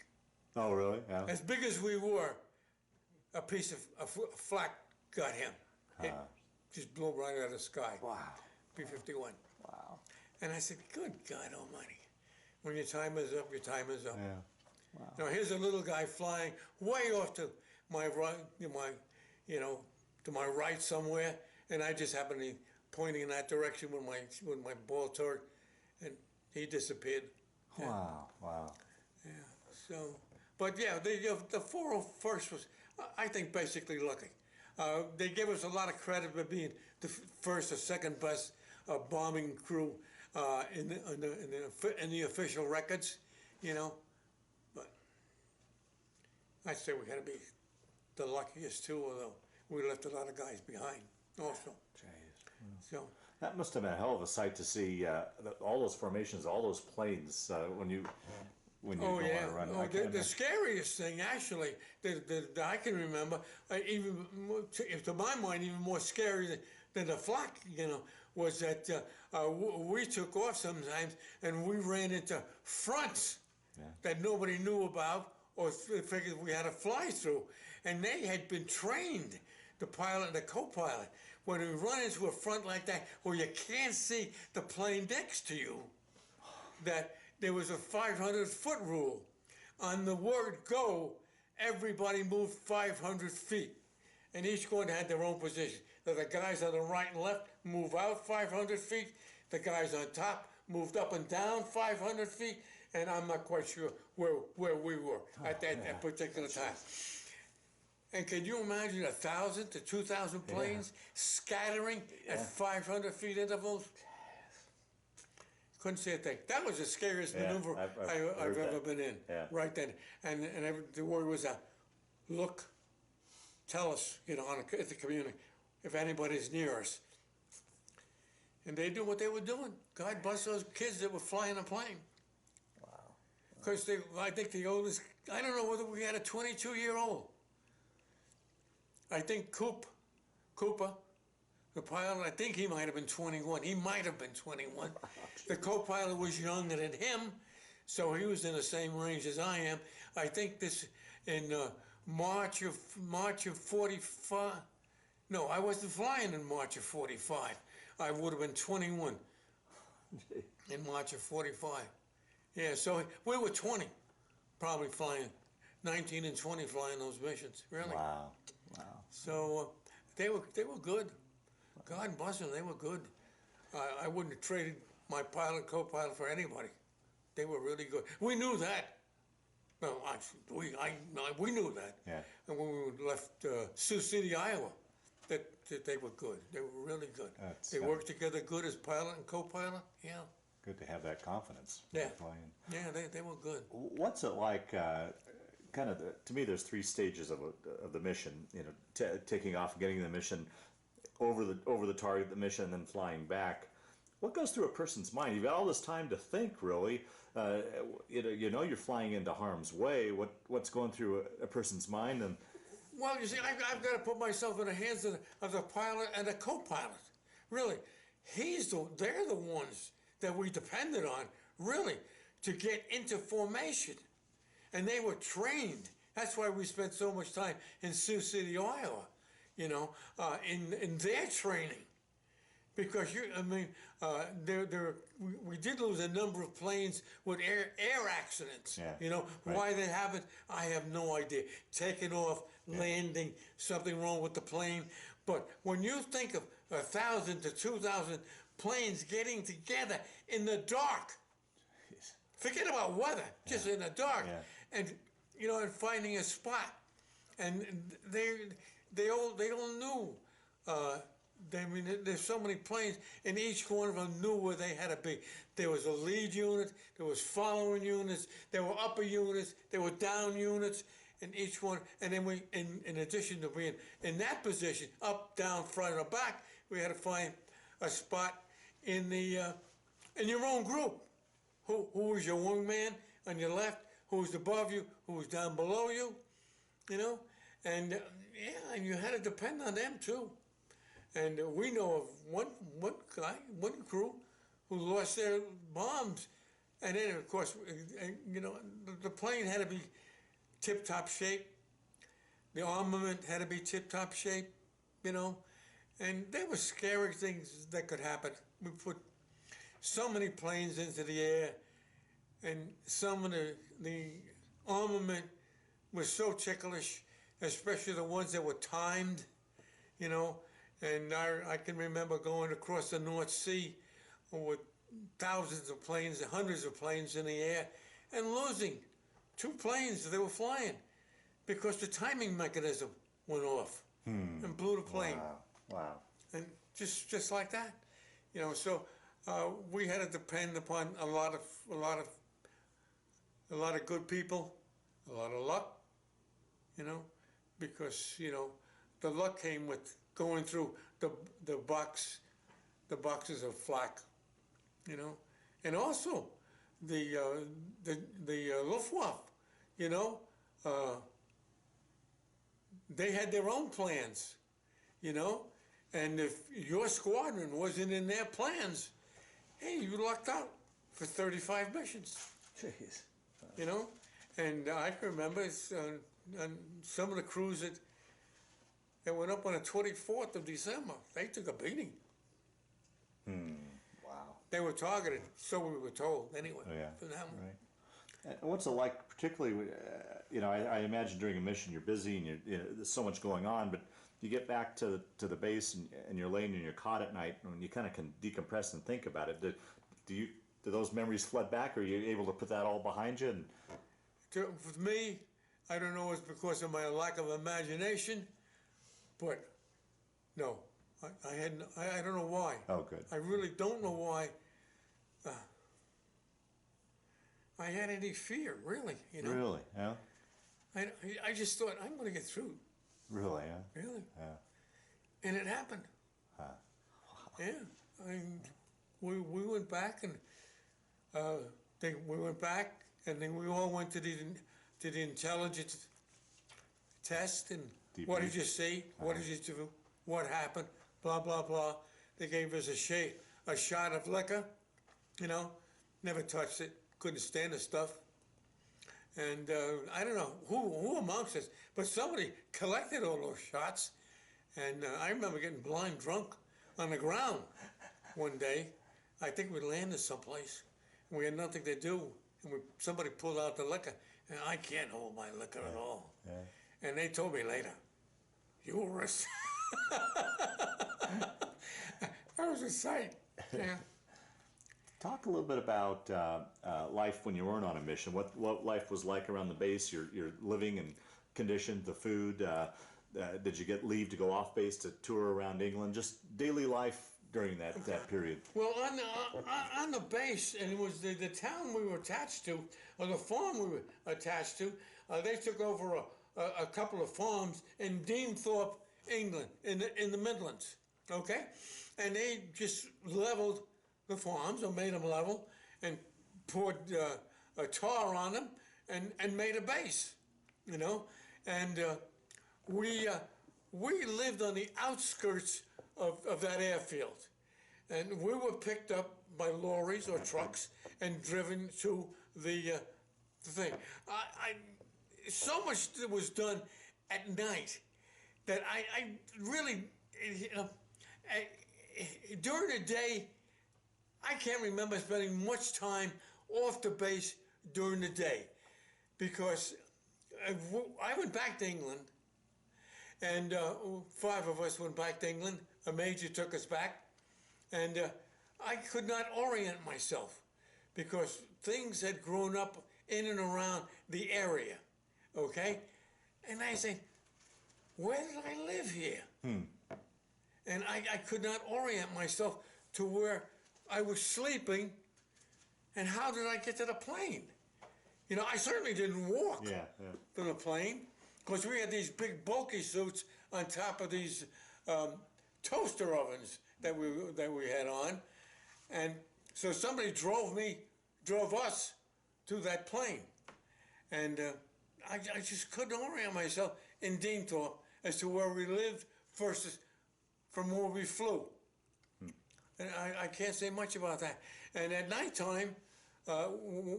Oh, really? Yeah. As big as we were, a piece of flak got him. It just blew right out of the sky. Wow. P-51. Wow. And I said, "Good God Almighty! When your time is up, your time is up." Yeah. Wow. Now here's a little guy flying way off to my right, to my right somewhere, and I just happened to be pointing in that direction with my ball turret, and he disappeared. Wow. Wow. Yeah. So, but yeah, the 401st was, I think, basically lucky. They gave us a lot of credit for being the first or second best bombing crew in the official records, you know. But I'd say we had to be the luckiest too, although we left a lot of guys behind also. Jeez. So That must have been a hell of a sight to see all those formations, all those planes when you go on a run. The scariest thing, actually, that I can remember, even to my mind, even more scary than the flak, you know, was that we took off sometimes and we ran into fronts that nobody knew about or figured we had to fly through, and they had been trained, the pilot and the co-pilot. when you run into a front like that where you can't see the plane next to you, that there was a 500-foot rule. On the word go, everybody moved 500 feet. And each one had their own position. So the guys on the right and left move out 500 feet. The guys on top moved up and down 500 feet. And I'm not quite sure where we were at that particular time. And can you imagine 1,000 to 2,000 planes scattering at 500 feet intervals? Couldn't see a thing. That was the scariest maneuver I've ever been in. Right then, and the word was look, tell us, at the community if anybody's near us. And they knew what they were doing. God bless those kids that were flying a plane. Wow. Because I think the oldest, I don't know whether we had a 22-year-old. I think Cooper, the pilot, I think he might have been 21. He might have been 21. The co-pilot was younger than him, so he was in the same range as I am. I think this in March of 45. No, I wasn't flying in March of 45. I would have been 21 in March of 45. Yeah, so we were 20, probably flying, 19 and 20 flying those missions. Really. Wow. So they were good. God bless them, they were good. I wouldn't have traded my pilot, co-pilot for anybody. They were really good. We knew that. No, we knew that. Yeah. And when we left Sioux City, Iowa, that they were good. They were really good. They worked together good as pilot and co-pilot. Yeah. Good to have that confidence. Yeah. They were good. What's it like? Kind of to me, there's three stages of the mission. Taking off, getting the mission over the target, the mission, and then flying back. What goes through a person's mind? You've got all this time to think, really. You're flying into harm's way. What's going through a person's mind? And well, you see, I've got to put myself in the hands of the pilot and the co-pilot. Really, they're the ones that we depended on, really, to get into formation. And they were trained. That's why we spent so much time in Sioux City, Iowa, in their training. Because we did lose a number of planes with air accidents. Yeah. Why they haven't, I have no idea. Taking off, landing, something wrong with the plane. But when you think of 1,000 to 2,000 planes getting together in the dark, forget about weather, just in the dark, and and finding a spot, and they all knew. There's so many planes, and each one of them knew where they had to be. There was a lead unit, there was following units, there were upper units, there were down units, and each one. And then we, in addition to being in that position, up, down, front, or back, we had to find a spot in your own group. Who was your wingman on your left? Who was above you? Who was down below you? And and you had to depend on them too. And we know of one crew who lost their bombs, and then of course, the plane had to be tip-top shape. The armament had to be tip-top shape, and there were scary things that could happen. We put so many planes into the air, and some of the armament was so ticklish, especially the ones that were timed, And I can remember going across the North Sea with thousands of planes, hundreds of planes in the air, and losing 2 planes that they were flying because the timing mechanism went off and blew the plane. Wow. And just like that, So we had to depend upon a lot of good people, a lot of luck, because the luck came with going through the boxes of flak, and also the Luftwaffe, they had their own plans, and if your squadron wasn't in their plans, hey, you lucked out for 35 missions. Jeez. And I can remember on some of the crews that went up on the 24th of December. They took a beating. Wow. They were targeted, so we were told, anyway. Oh, yeah. For them. Right. And what's it like, particularly, I imagine during a mission you're busy and there's so much going on, but you get back to the base and you're laying in your cot at night and you kind of can decompress and think about it. Do those memories flood back, or are you able to put that all behind you? For me, I don't know if it's because of my lack of imagination, but no, I don't know why. Oh, good. I really don't know why I had any fear, really. Really? Yeah. I just thought, I'm going to get through. Really? Yeah. Really. Yeah. And it happened. Huh. Yeah. We went back and we went back, and then we all went to the intelligence test, and Debrief. What did you see? What did you do? What happened? Blah blah blah. They gave us a shot of liquor. Never touched it. Couldn't stand the stuff. And I don't know who amongst us, but somebody collected all those shots. And I remember getting blind drunk on the ground one day. I think we landed someplace, and we had nothing to do. And somebody pulled out the liquor, and I can't hold my liquor at all. Yeah. And they told me later, you were a... That was a sight. Yeah. Talk a little bit about life when you weren't on a mission. What life was like around the base, your living and conditions, the food. Did you get leave to go off base to tour around England? Just daily life during that period. Well, on the base, and it was the town we were attached to, or the farm we were attached to, they took over a couple of farms in Deanthorpe, England, in the Midlands, okay? And they just leveled the farms, or made them level, and poured a tar on them, and made a base, And we lived on the outskirts of that airfield. And we were picked up by lorries or trucks and driven to the thing. So much was done at night that I really, during the day, I can't remember spending much time off the base during the day, because I went back to England, and 5 of us went back to England. A major took us back, and I could not orient myself because things had grown up in and around the area, okay? And I said, where did I live here? And I could not orient myself to where I was sleeping, and how did I get to the plane? I certainly didn't walk to the plane, because we had these big bulky suits on top of these toaster ovens that we had on, and so somebody drove us to that plane, and I just couldn't orient myself in Deanthorpe as to where we lived versus from where we flew. And I can't say much about that. And at nighttime,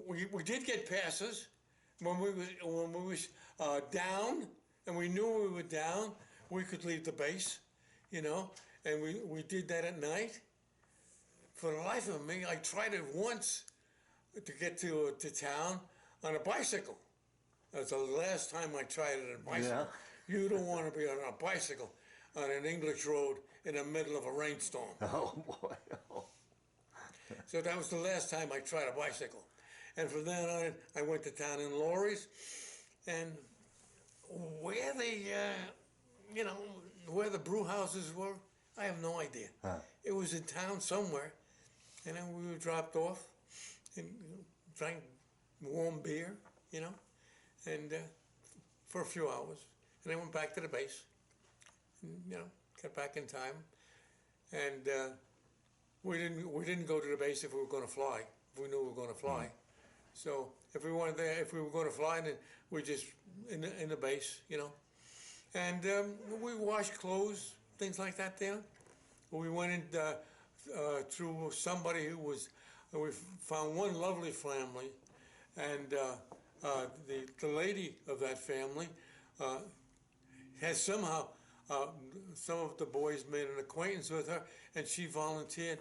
we did get passes when we was down, and we knew we were down. We could leave the base, and we did that at night. For the life of me, I tried it once to get to town on a bicycle. That's the last time I tried it on a bicycle. Yeah. You don't want to be on a bicycle on an English road in the middle of a rainstorm. Oh, boy. Oh. So that was the last time I tried a bicycle. And from then on, I went to town in lorries, and where where the brew houses were, I have no idea. It was in town somewhere, and then we were dropped off and drank warm beer, and for a few hours, and then went back to the base, and, got back in time, and we didn't go to the base if we were going to fly. If we knew we were going to fly, so if we were going to fly, then we just in the base, and we washed clothes, things like that there. We went in through somebody we found one lovely family, and the lady of that family has somehow uh, some of the boys made an acquaintance with her, and she volunteered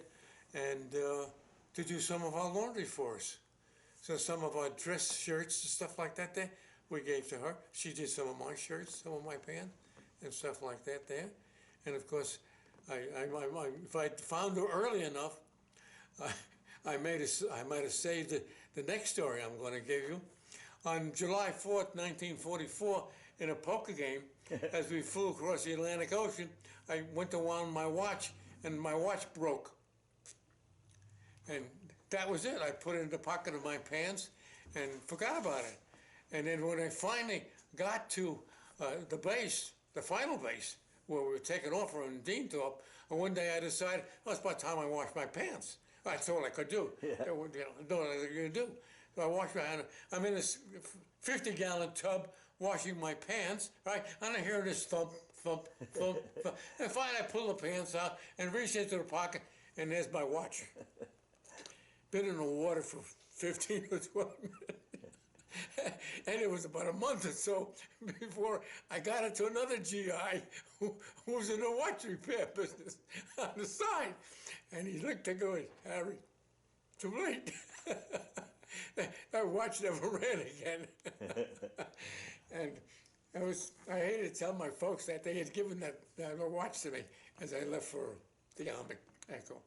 and to do some of our laundry for us. So some of our dress shirts and stuff like that there, we gave to her. She did some of my shirts, some of my pants, and stuff like that there. And of course, if I found her early enough, I might have saved the next story I'm going to give you. On July 4th, 1944, in a poker game, as we flew across the Atlantic Ocean, I went to wind my watch, and my watch broke. And that was it. I put it in the pocket of my pants and forgot about it. And then when I finally got to the base, the final base, where we were taking off from Deanthorpe, and one day I decided, well, it's about time I washed my pants. That's all I could do. Yeah. No what I was going to do. So I washed my hands. I'm in this 50-gallon tub washing my pants, right? And I hear this thump, thump, thump, thump. And finally I pull the pants out and reach into the pocket, and there's my watch. Been in the water for 15 or 12 minutes. And it was about a month or so before I got into another GI who was in the watch repair business on the side. And he looked and goes, Harry, too late. That watch never ran again. And I hated to tell my folks that they had given that watch to me as I left for the Army. Echo.